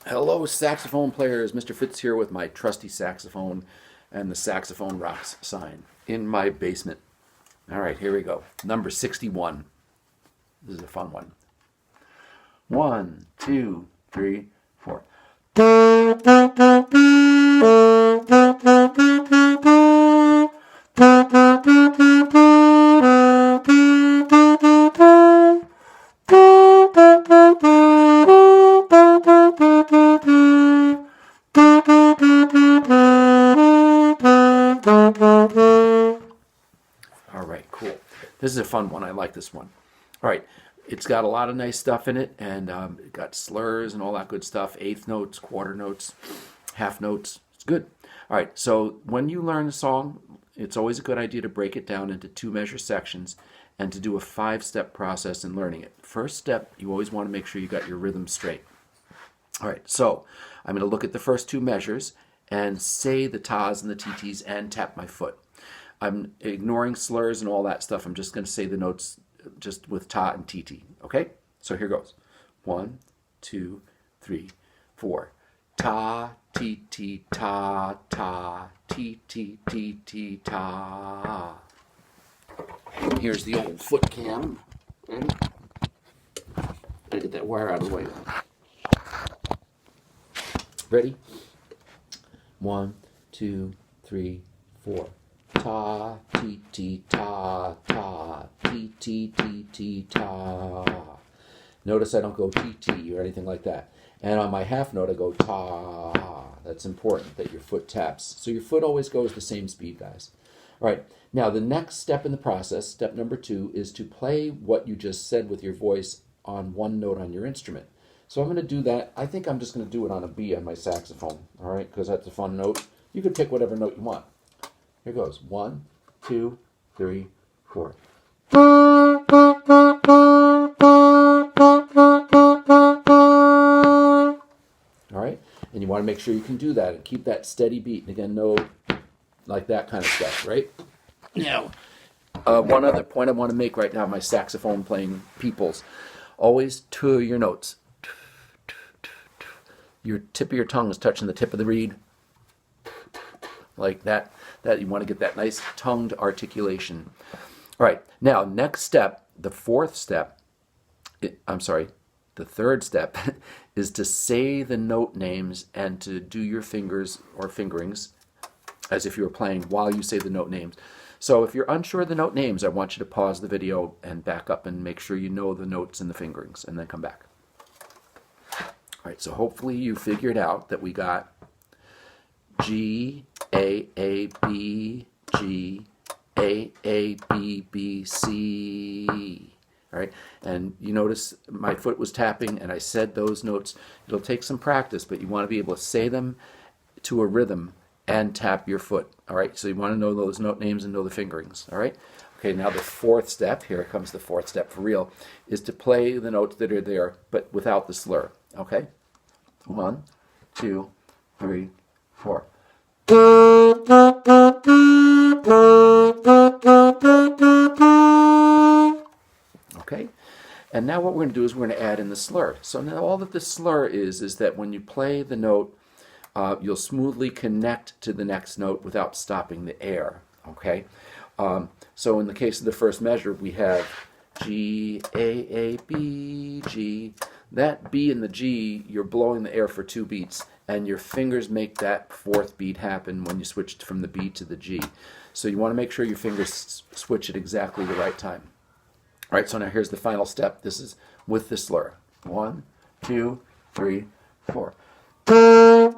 Hello, saxophone players. Mr. Fitz here with my trusty saxophone and the Saxophone Rocks sign in my basement. All right, here we go. Number 61. This is a fun one. 1, 2, 3, 4. All right, cool. This is a fun one. I like this one. All right, it's got a lot of nice stuff in it, and it got slurs and all that good stuff. Eighth notes, quarter notes, half notes. It's good. All right, so when you learn a song, it's always a good idea to break it down into two measure sections and to do a 5-step process in learning it. First step, you always want to make sure you got your rhythm straight. All right, so I'm going to look at the first two measures and say the tas and the TTs and tap my foot. I'm ignoring slurs and all that stuff. I'm just going to say the notes just with ta and TT. Okay? So here goes. 1, 2, 3, 4. Ta, TT, ta, ta, TT, TT, ta. Here's the old foot cam. Ready? Gotta get that wire out of the way. Ready? 1, 2, 3, 4. Ta, ti, ti, ta, ta, ti, ti, ti, ti, ta. Notice I don't go ti, ti or anything like that. And on my half note, I go ta. That's important that your foot taps. So your foot always goes the same speed, guys. All right. Now, the next step in the process, step number 2, is to play what you just said with your voice on one note on your instrument. So I'm going to do that. I think I'm just going to do it on a B on my saxophone, all right, because that's a fun note. You can pick whatever note you want. Here goes. 1, 2, 3, 4. All right, and you want to make sure you can do that and keep that steady beat. And again, no, like that kind of stuff, right? Now, one other point I want to make right now, my saxophone playing peoples, always to your notes. Your tip of your tongue is touching the tip of the reed, like that. That you want to get that nice tongued articulation. All right, now next step, the third step is to say the note names and to do your fingers or fingerings as if you were playing while you say the note names. So if you're unsure of the note names, I want you to pause the video and back up and make sure you know the notes and the fingerings, and then come back. All right, so hopefully you figured out that we got G, A, B, G, A, B, B, C. All right, and you notice my foot was tapping and I said those notes. It'll take some practice, but you want to be able to say them to a rhythm and tap your foot. All right, so you want to know those note names and know the fingerings. All right, okay, now the fourth step, here comes the fourth step for real, is to play the notes that are there, but without the slur. Okay, 1, 2, 3, 4. Okay, and now what we're going to do is we're going to add in the slur. So now all that the slur is that when you play the note, you'll smoothly connect to the next note without stopping the air. Okay, so in the case of the first measure, we have G, A, B, G. That B and the G, you're blowing the air for 2 beats, and your fingers make that 4th beat happen when you switch from the B to the G. So you want to make sure your fingers switch at exactly the right time. All right, so now here's the final step. This is with the slur. 1, 2, 3, 4. Now,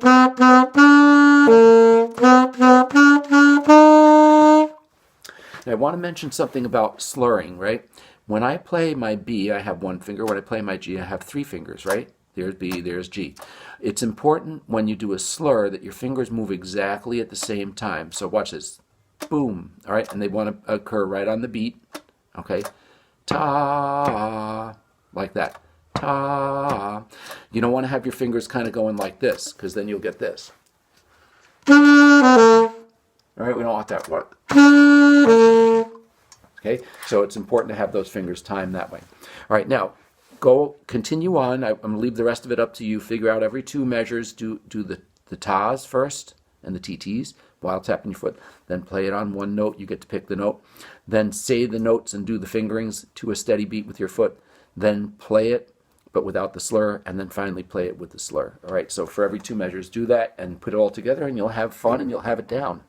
I want to mention something about slurring, right? When I play my B, I have 1 finger. When I play my G, I have 3 fingers, right? There's B, there's G. It's important when you do a slur that your fingers move exactly at the same time. So watch this. Boom. All right, and they want to occur right on the beat. Okay. Ta, like that. Ta. You don't want to have your fingers kind of going like this, because then you'll get this. All right, we don't want that. What? Okay, so it's important to have those fingers timed that way. All right, now continue on. I'm going to leave the rest of it up to you. Figure out every 2 measures. Do the tas first and the TTs while tapping your foot. Then play it on 1 note. You get to pick the note. Then say the notes and do the fingerings to a steady beat with your foot. Then play it, but without the slur, and then finally play it with the slur. All right, so for every 2 measures, do that and put it all together, and you'll have fun and you'll have it down.